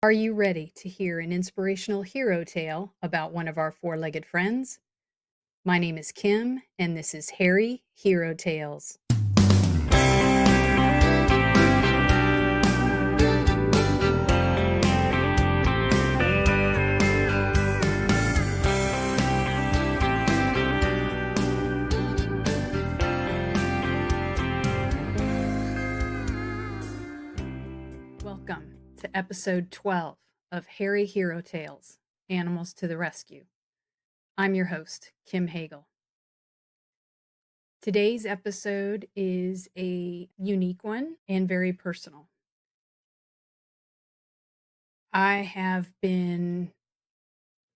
Are you ready to hear an inspirational hero tale about one of our four-legged friends? My name is Kim, and this is Harry Hero Tales. Welcome to episode 12 of Harry Hero Tales Animals to the Rescue. I'm your host, Kim Hegel. Today's episode is a unique one and very personal. I have been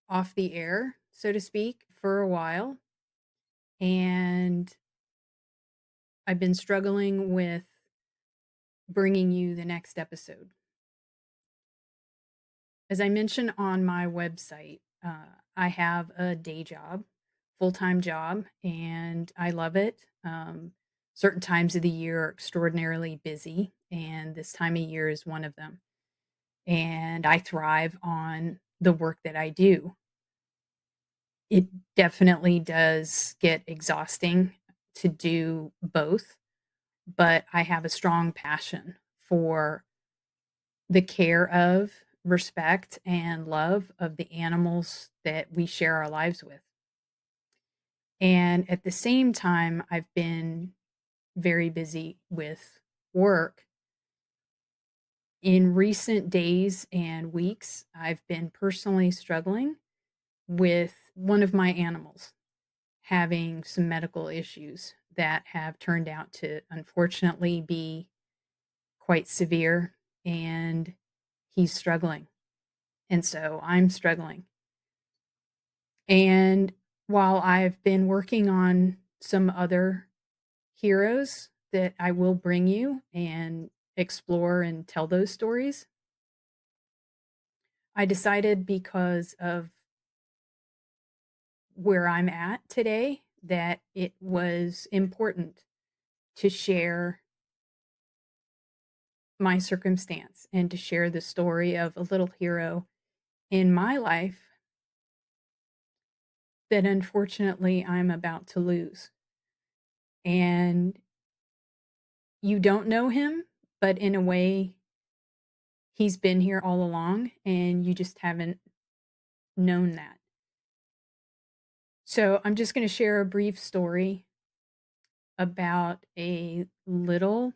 off the air, so to speak, for a while, and I've been struggling with bringing you the next episode. As I mentioned on my website, I have a day job, full-time job, and I love it. Certain times of the year are extraordinarily busy, and this time of year is one of them. And I thrive on the work that I do. It definitely does get exhausting to do both, but I have a strong passion for the care of, respect, and love of the animals that we share our lives with. And at the same time, I've been very busy with work. In recent days and weeks, I've been personally struggling with one of my animals having some medical issues that have turned out to unfortunately be quite severe, and he's struggling. And so I'm struggling. And while I've been working on some other heroes that I will bring you and explore and tell those stories, I decided because of where I'm at today that it was important to share my circumstance and to share the story of a little hero in my life that unfortunately I'm about to lose. And you don't know him, but in a way, he's been here all along and you just haven't known that. So I'm just going to share a brief story about a little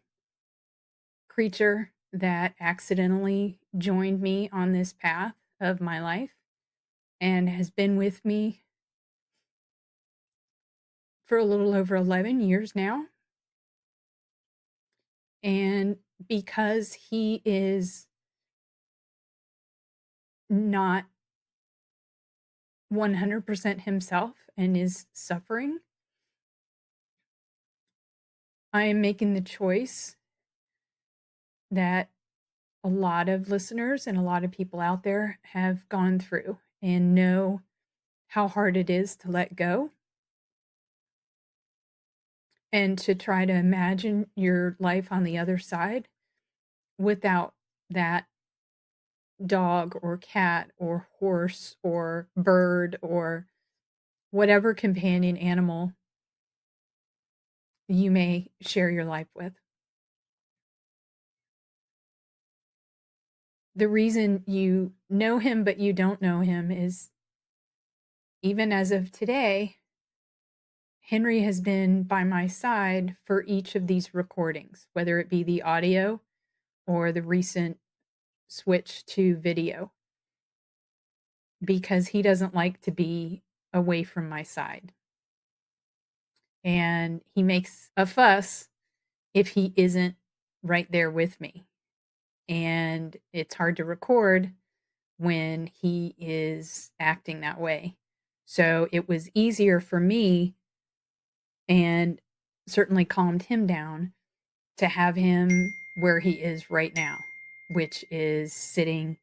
creature that accidentally joined me on this path of my life and has been with me for a little over 11 years now. And because he is not 100% himself and is suffering, I am making the choice that a lot of listeners and a lot of people out there have gone through and know how hard it is to let go and to try to imagine your life on the other side without that dog or cat or horse or bird or whatever companion animal you may share your life with. The reason you know him but you don't know him is even as of today, Henry has been by my side for each of these recordings, whether it be the audio or the recent switch to video, because he doesn't like to be away from my side. And he makes a fuss if he isn't right there with me. And it's hard to record when he is acting that way. So it was easier for me and certainly calmed him down to have him where he is right now, which is sitting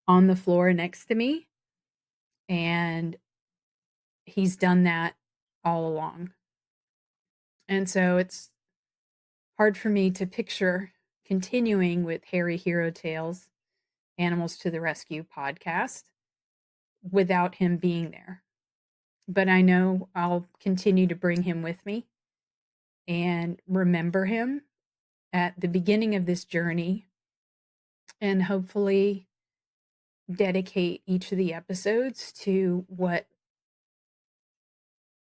on the floor next to me. And he's done that all along. And so it's hard for me to picture continuing with Harry Hero Tales Animals to the Rescue podcast without him being there. But I know I'll continue to bring him with me and remember him at the beginning of this journey and hopefully dedicate each of the episodes to what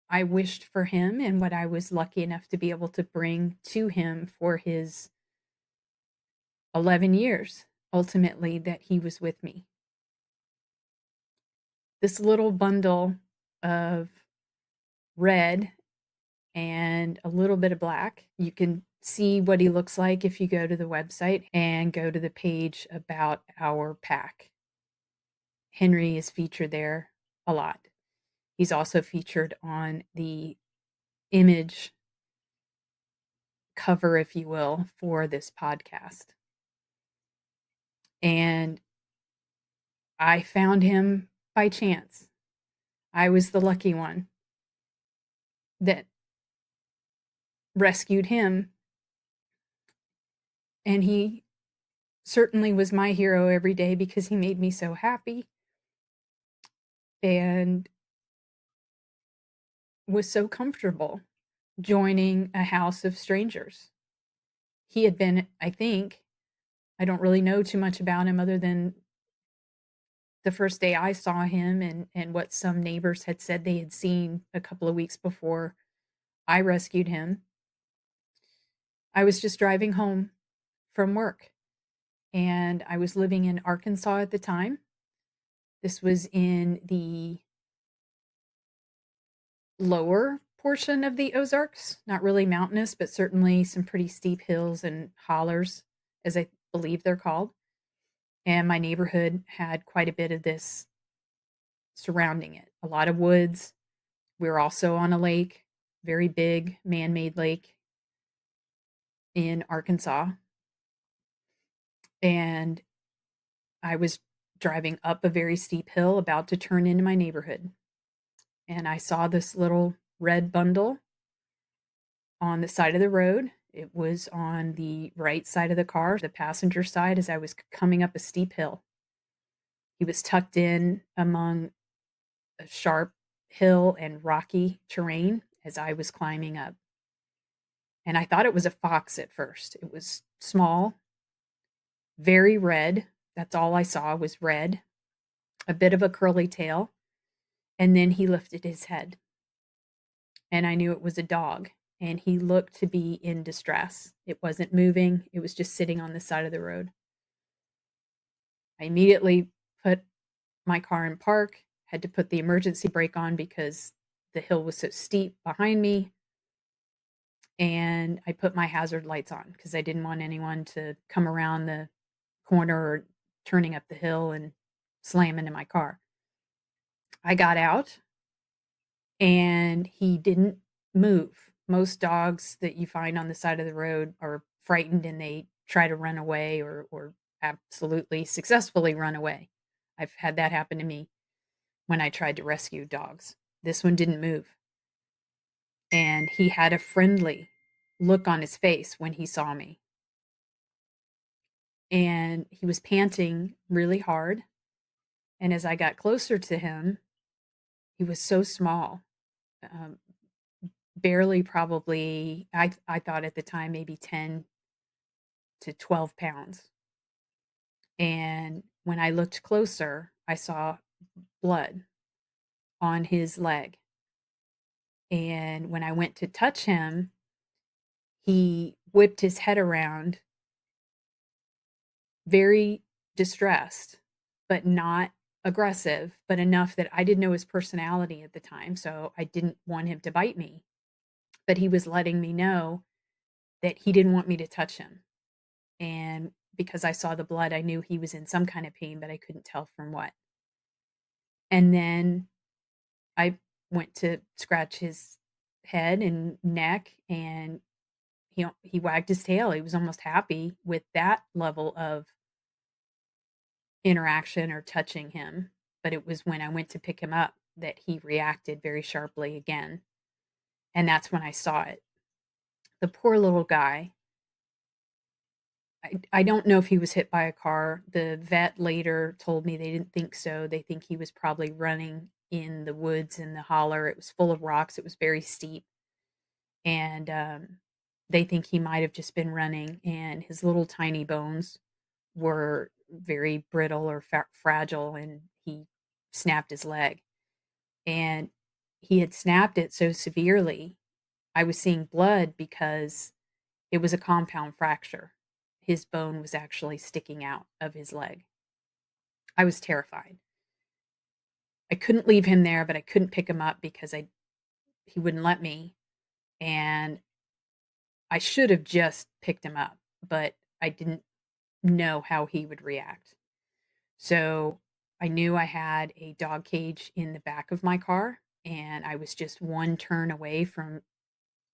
I wished for him and what I was lucky enough to be able to bring to him for his 11 years ultimately that he was with me. This little bundle of red and a little bit of black. You can see what he looks like if you go to the website and go to the page about our pack. Henry is featured there a lot. He's also featured on the image cover, if you will, for this podcast. And I found him by chance. I was the lucky one that rescued him. And he certainly was my hero every day because he made me so happy and was so comfortable joining a house of strangers. He had been, I think, I don't really know too much about him other than the first day I saw him and what some neighbors had said they had seen a couple of weeks before I rescued him. I was just driving home from work and I was living in Arkansas at the time. This was in the lower portion of the Ozarks, not really mountainous, but certainly some pretty steep hills and hollers, as I believe they're called. And my neighborhood had quite a bit of this surrounding it. A lot of woods. We were also on a lake, very big man-made lake in Arkansas. And I was driving up a very steep hill about to turn into my neighborhood. And I saw this little red bundle on the side of the road. It was on the right side of the car, the passenger side, as I was coming up a steep hill. He was tucked in among a sharp hill and rocky terrain as I was climbing up. And I thought it was a fox at first. It was small, very red. That's all I saw was red, a bit of a curly tail. And then he lifted his head. And I knew it was a dog. And he looked to be in distress. It wasn't moving, it was just sitting on the side of the road. I immediately put my car in park, had to put the emergency brake on because the hill was so steep behind me. And I put my hazard lights on because I didn't want anyone to come around the corner or turning up the hill and slam into my car. I got out and he didn't move. Most dogs that you find on the side of the road are frightened and they try to run away or absolutely successfully run away. I've had that happen to me when I tried to rescue dogs. This one didn't move. And he had a friendly look on his face when he saw me. And he was panting really hard. And as I got closer to him, he was so small, um, barely probably, I thought at the time, maybe 10 to 12 pounds. And when I looked closer, I saw blood on his leg. And when I went to touch him, he whipped his head around, very distressed, but not aggressive, but enough that I didn't know his personality at the time. So I didn't want him to bite me. But he was letting me know that he didn't want me to touch him. And because I saw the blood, I knew he was in some kind of pain, but I couldn't tell from what. And then I went to scratch his head and neck, and he wagged his tail. He was almost happy with that level of interaction or touching him. But it was when I went to pick him up that he reacted very sharply again. And that's when I saw it. The poor little guy, I don't know if he was hit by a car. The vet later told me they didn't think so. They think he was probably running in the woods in the holler. It was full of rocks. It was very steep, and, they think he might have just been running, and his little tiny bones were very brittle or fragile, and he snapped his leg. And he had snapped it so severely, I was seeing blood because it was a compound fracture. His bone was actually sticking out of his leg. I was terrified. I couldn't leave him there, but I couldn't pick him up because I he wouldn't let me, and I should have just picked him up, but I didn't know how he would react. So, I knew I had a dog cage in the back of my car, and I was just one turn away from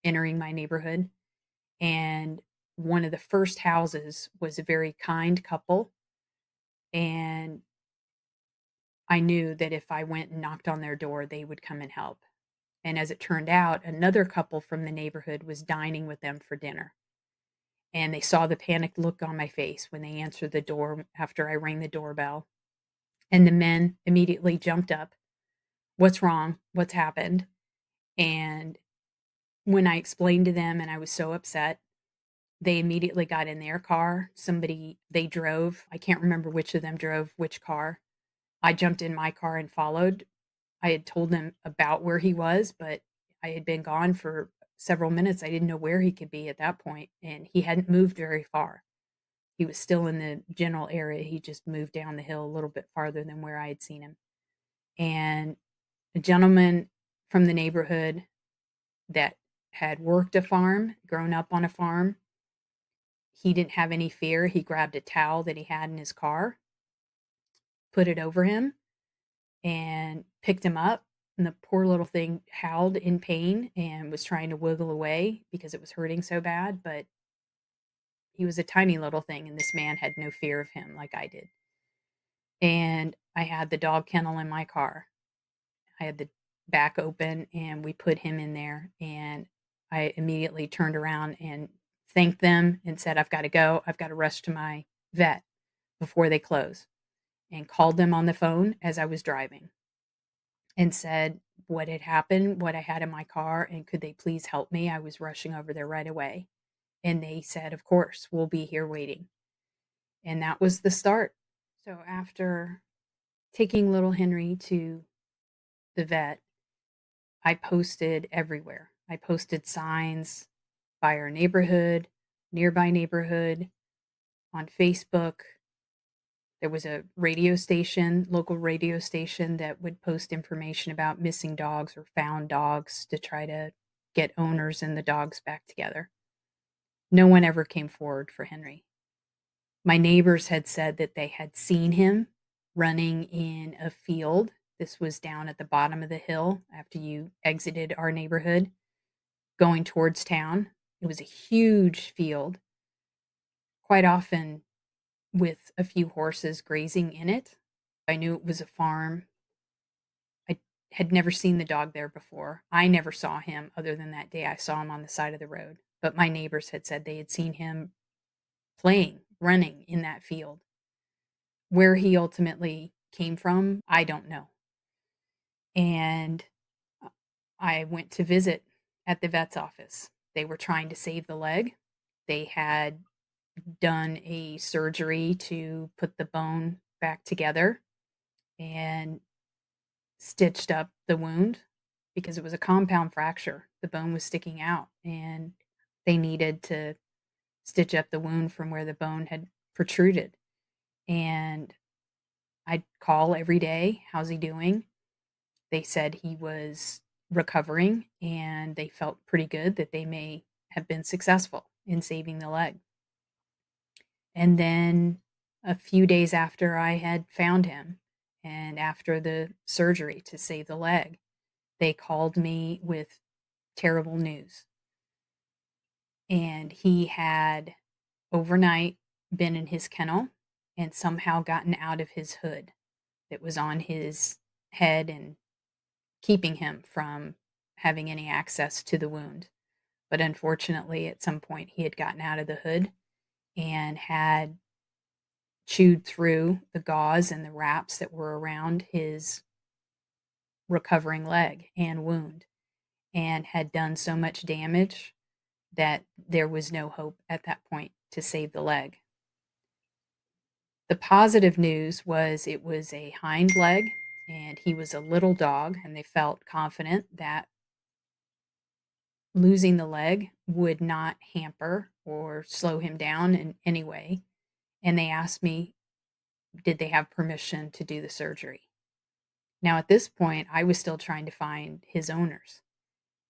entering my neighborhood, and one of the first houses was a very kind couple, and I knew that if I went and knocked on their door, they would come and help. And as it turned out, another couple from the neighborhood was dining with them for dinner. And they saw the panicked look on my face when they answered the door after I rang the doorbell. And the men immediately jumped up. What's wrong? What's happened? And when I explained to them and I was so upset, they immediately got in their car. They drove. I can't remember which of them drove which car. I jumped in my car and followed. I had told them about where he was, but I had been gone for several minutes. I didn't know where he could be at that point, and he hadn't moved very far. He was still in the general area. He just moved down the hill a little bit farther than where I had seen him. And a gentleman from the neighborhood that had worked a farm, grown up on a farm, he didn't have any fear. He grabbed a towel that he had in his car, put it over him, and picked him up, and the poor little thing howled in pain and was trying to wiggle away because it was hurting so bad, but he was a tiny little thing, and this man had no fear of him like I did. And I had the dog kennel in my car. I had the back open, and we put him in there, and I immediately turned around and thanked them and said, "I've gotta go. I've gotta rush to my vet before they close," and called them on the phone as I was driving and said what had happened, what I had in my car, and could they please help me? I was rushing over there right away. And they said, "Of course, we'll be here waiting." And that was the start. So after taking little Henry to the vet, I posted everywhere. I posted signs by our neighborhood, nearby neighborhood, on Facebook. There was a radio station, local radio station that would post information about missing dogs or found dogs to try to get owners and the dogs back together. No one ever came forward for Henry. My neighbors had said that they had seen him running in a field. This was down at the bottom of the hill after you exited our neighborhood going towards town. It was a huge field, quite often with a few horses grazing in it. I knew it was a farm. I had never seen the dog there before. I never saw him other than that day I saw him on the side of the road. But my neighbors had said they had seen him playing, running in that field. Where he ultimately came from, I don't know. And uh, I went to visit at the vet's office. They were trying to save the leg. They had done a surgery to put the bone back together and stitched up the wound because it was a compound fracture. The bone was sticking out, and they needed to stitch up the wound from where the bone had protruded. And I'd call every day, "How's he doing?" They said he was recovering, and they felt pretty good that they may have been successful in saving the leg. And then a few days after I had found him and after the surgery to save the leg, they called me with terrible news. And he had overnight been in his kennel and somehow gotten out of his hood that was on his head and keeping him from having any access to the wound. But unfortunately, at some point, he had gotten out of the hood and had chewed through the gauze and the wraps that were around his recovering leg and wound, and had done so much damage that there was no hope at that point to save the leg. The positive news was it was a hind leg and he was a little dog, and they felt confident that losing the leg would not hamper or slow him down in any way. And they asked me, did they have permission to do the surgery? Now, at this point, I was still trying to find his owners,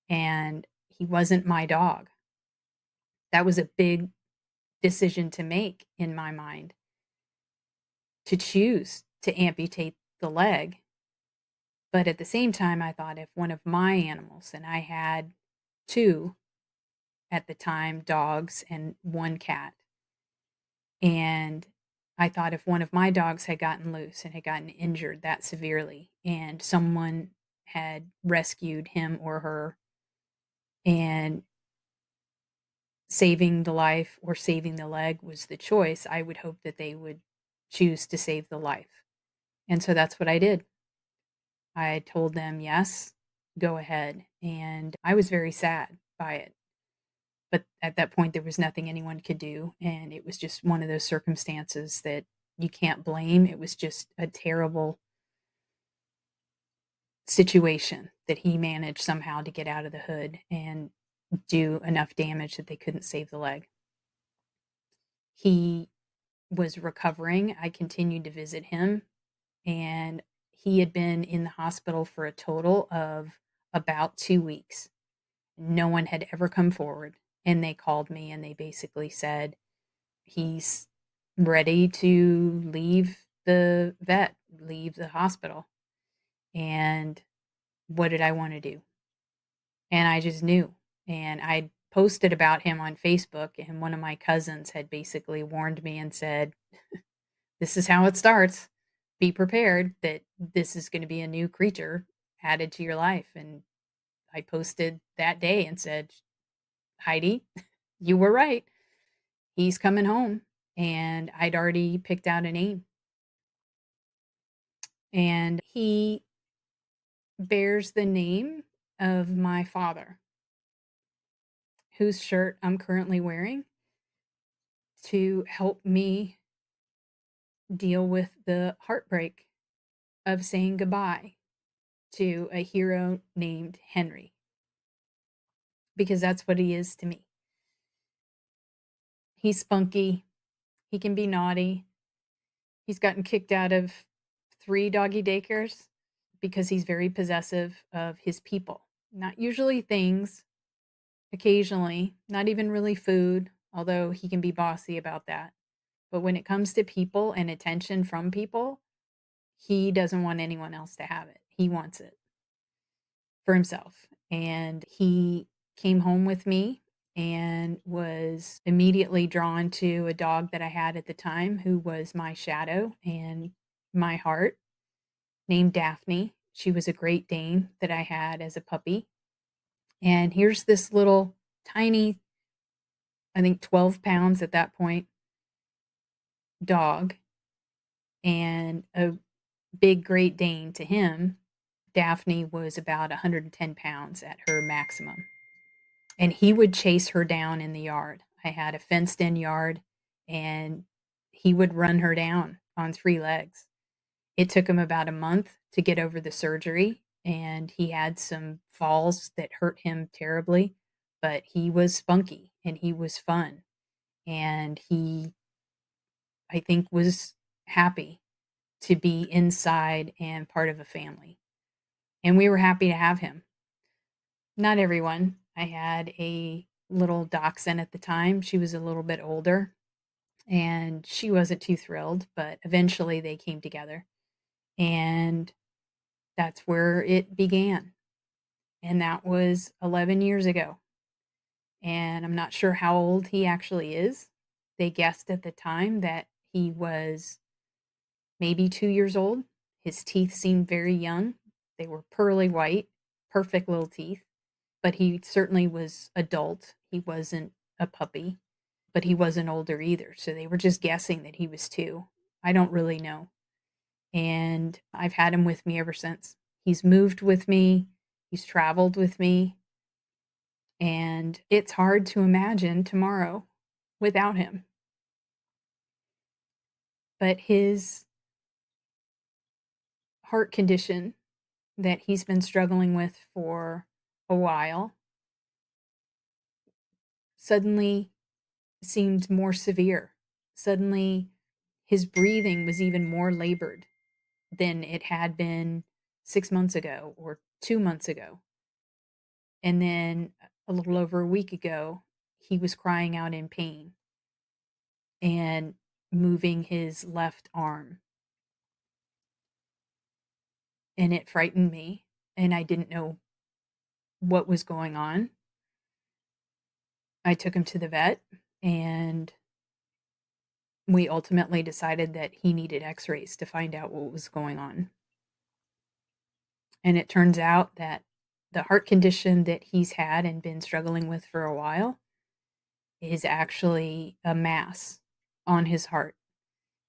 and he wasn't my dog. That was a big decision to make in my mind, to choose to amputate the leg. But at the same time, I thought if one of my animals, and I had two at the time, dogs and one cat, and I thought if one of my dogs had gotten loose and had gotten injured that severely, and someone had rescued him or her, and saving the life or saving the leg was the choice, I would hope that they would choose to save the life. And so that's what I did. I told them, yes, go ahead. And I was very sad by it. But at that point, there was nothing anyone could do. And it was just one of those circumstances that you can't blame. It was just a terrible situation that he managed somehow to get out of the hood and do enough damage that they couldn't save the leg. He was recovering. I continued to visit him, and he had been in the hospital for a total of about 2 weeks. No one had ever come forward, and they called me and they basically said, he's ready to leave the vet, leave the hospital. And what did I want to do? And I just knew. And I posted about him on Facebook, and one of my cousins had basically warned me and said, this is how it starts. Be prepared that this is going to be a new creature added to your life. And I posted that day and said, Heidi, you were right. He's coming home. And I'd already picked out a name. And he bears the name of my father, whose shirt I'm currently wearing to help me deal with the heartbreak of saying goodbye to a hero named Henry, because that's what he is to me. He's spunky, he can be naughty. He's gotten kicked out of 3 doggy daycares because he's very possessive of his people. Not usually things, occasionally, not even really food, although he can be bossy about that. But when it comes to people and attention from people, he doesn't want anyone else to have it. He wants it for himself. And he came home with me and was immediately drawn to a dog that I had at the time who was my shadow and my heart, named Daphne. She was a Great Dane that I had as a puppy. And here's this little tiny, I think 12 pounds at that point, dog, and a big Great Dane to him. Daphne was about 110 pounds at her maximum. And he would chase her down in the yard. I had a fenced in yard, and he would run her down on 3 legs. It took him about a month to get over the surgery, and he had some falls that hurt him terribly, but he was spunky and he was fun. And he, I think, was happy to be inside and part of a family. And we were happy to have him. Not everyone. I had a little dachshund at the time. She was a little bit older and she wasn't too thrilled, but eventually they came together. And that's where it began. And that was 11 years ago. And I'm not sure how old he actually is. They guessed at the time that he was maybe 2 years old. His teeth seemed very young. They were pearly white, perfect little teeth, but he certainly was adult. He wasn't a puppy. but he wasn't older either. So they were just guessing that he was 2. I don't really know. And I've had him with me ever since. He's moved with me, he's traveled with me, and it's hard to imagine tomorrow without him. But his heart condition that he's been struggling with for a while suddenly seemed more severe. Suddenly, his breathing was even more labored than it had been 6 months ago or 2 months ago. And then a little over a week ago, he was crying out in pain and moving his left arm. And it frightened me, and I didn't know what was going on. I took him to the vet, and we ultimately decided that he needed x-rays to find out what was going on. And it turns out that the heart condition that he's had and been struggling with for a while is actually a mass on his heart.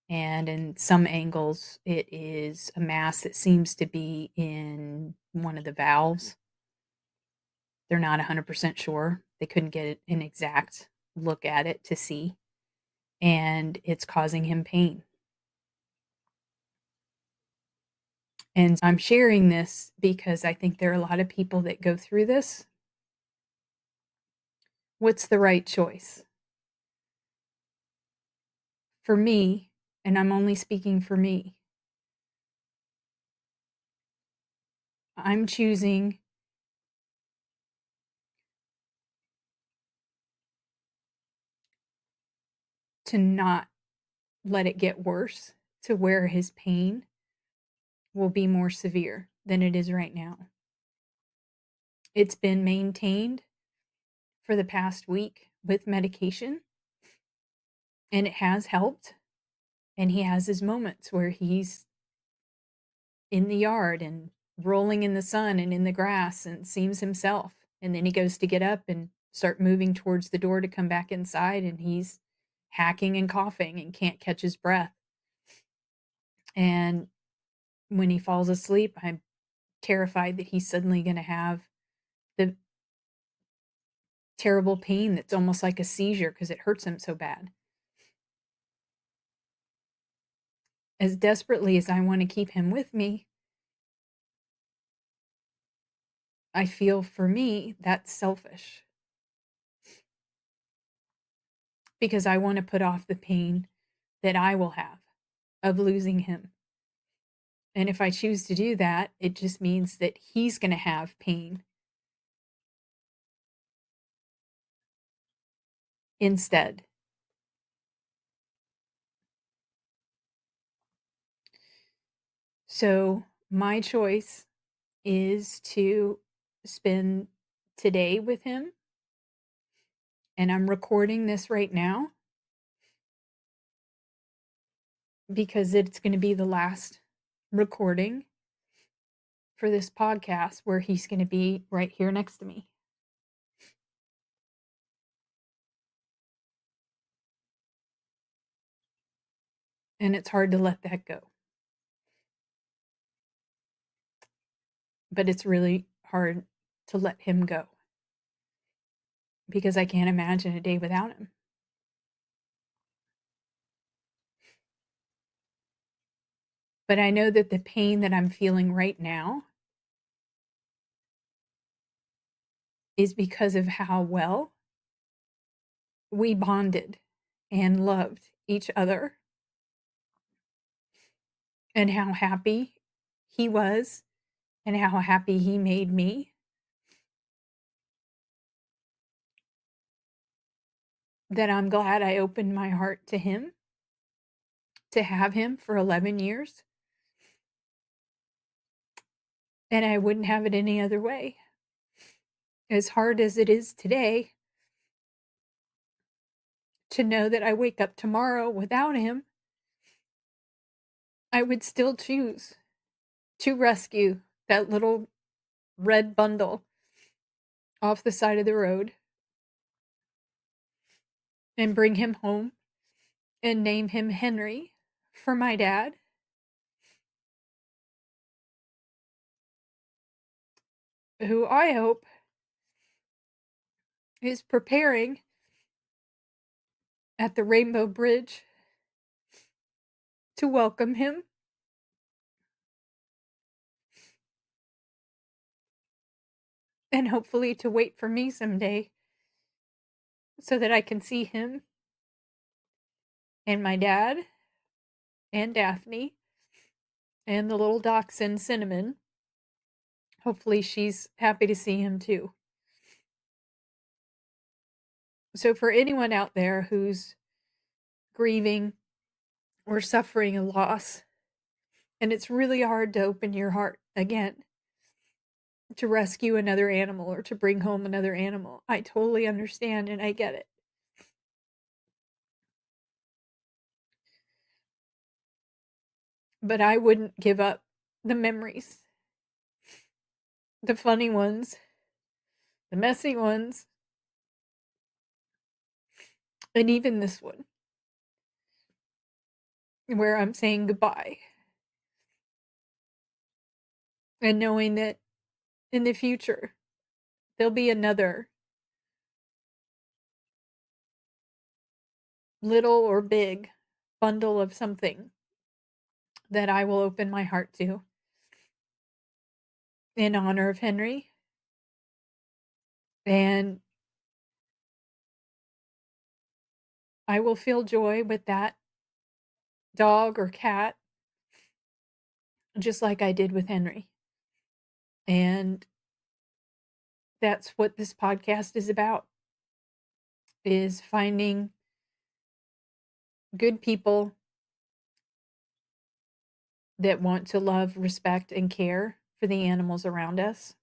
And in some angles, it is a mass that seems to be in one of the valves. They're not 100% sure. They couldn't get an exact look at it to see. And it's causing him pain. And I'm sharing this because I think there are a lot of people that go through this. What's the right choice? For me, and I'm only speaking for me, I'm choosing to not let it get worse to where his pain will be more severe than it is right now. It's been maintained for the past week with medication, and it has helped. And he has his moments where he's in the yard and rolling in the sun and in the grass and seems himself. And then he goes to get up and start moving towards the door to come back inside, and he's hacking and coughing and can't catch his breath. And when he falls asleep, I'm terrified that he's suddenly going to have the terrible pain that's almost like a seizure because it hurts him so bad. As desperately as I want to keep him with me, I feel for me that's selfish because I want to put off the pain that I will have of losing him. And if I choose to do that, it just means that he's going to have pain instead. So my choice is to spend today with him. And I'm recording this right now because it's going to be the last recording for this podcast where he's going to be right here next to me. And it's hard to let that go. But it's really hard to let him go because I can't imagine a day without him. But I know that the pain that I'm feeling right now is because of how well we bonded and loved each other and how happy he was and how happy he made me, that I'm glad I opened my heart to him, to have him for 11 years, and I wouldn't have it any other way. As hard as it is today to know that I wake up tomorrow without him, I would still choose to rescue that little red bundle off the side of the road and bring him home and name him Henry for my dad, who I hope is preparing at the Rainbow Bridge to welcome him. And hopefully to wait for me someday so that I can see him and my dad and Daphne and the little dachshund Cinnamon. Hopefully she's happy to see him too. So for anyone out there who's grieving or suffering a loss, and it's really hard to open your heart again to rescue another animal or to bring home another animal, I totally understand and I get it. But I wouldn't give up the memories, the funny ones, the messy ones, and even this one where I'm saying goodbye. And knowing that in the future, there'll be another little or big bundle of something that I will open my heart to in honor of Henry. And I will feel joy with that dog or cat, just like I did with Henry. And that's what this podcast is about, is finding good people that want to love, respect, and care for the animals around us,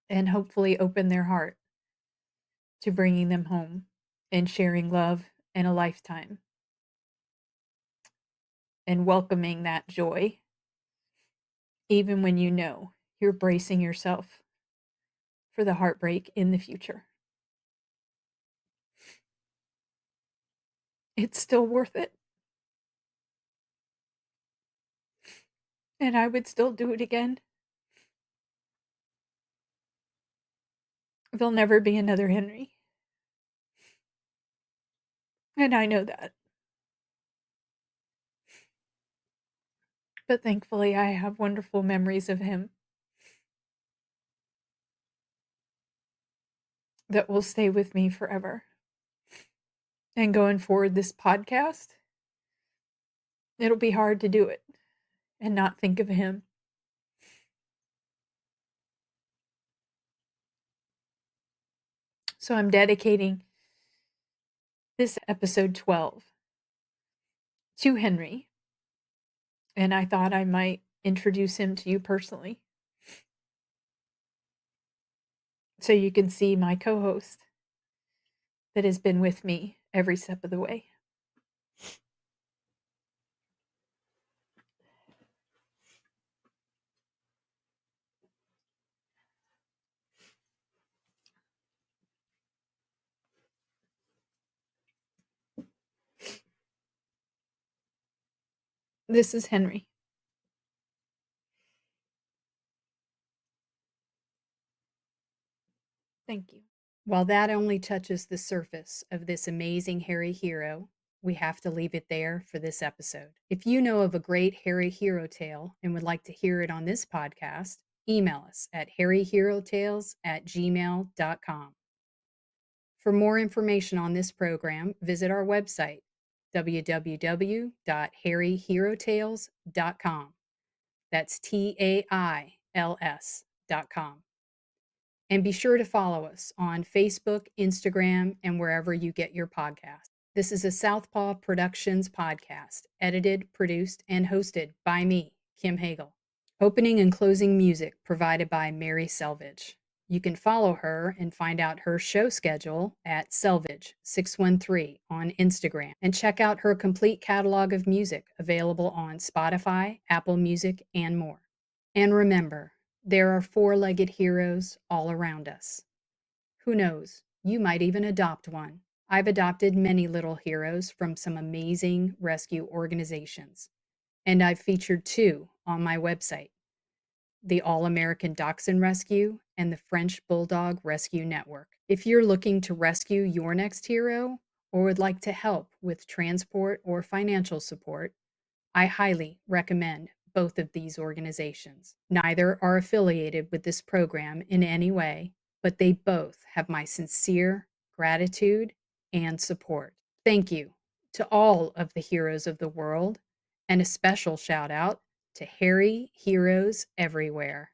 and hopefully open their heart to bringing them home and sharing love and a lifetime and welcoming that joy, even when you know you're bracing yourself for the heartbreak in the future. It's still worth it. And I would still do it again. There'll never be another Henry. And I know that. But thankfully, I have wonderful memories of him that will stay with me forever. And going forward, this podcast, it'll be hard to do it and not think of him. So I'm dedicating this episode 12 to Henry. And I thought I might introduce him to you personally so you can see my co host that has been with me every step of the way. This is Henry. Thank you. While that only touches the surface of this amazing hairy hero, we have to leave it there for this episode. If you know of a great hairy hero tale and would like to hear it on this podcast, email us at hairyherotales@gmail.com. For more information on this program, visit our website, www.hairyherotales.com. That's TAILS.com. And be sure to follow us on Facebook, Instagram, and wherever you get your podcasts. This is a Southpaw Productions podcast, edited, produced, and hosted by me, Kim Hegel. Opening and closing music provided by Mary Selvage. You can follow her and find out her show schedule at Selvage613 on Instagram, and check out her complete catalog of music available on Spotify, Apple Music, and more. And remember, there are four-legged heroes all around us. Who knows, you might even adopt one. I've adopted many little heroes from some amazing rescue organizations, and I've featured two on my website: the All American Dachshund Rescue and the French Bulldog Rescue Network. If you're looking to rescue your next hero or would like to help with transport or financial support, I highly recommend both of these organizations. Neither are affiliated with this program in any way, but they both have my sincere gratitude and support. Thank you to all of the heroes of the world, and a special shout out to Harry Heroes Everywhere.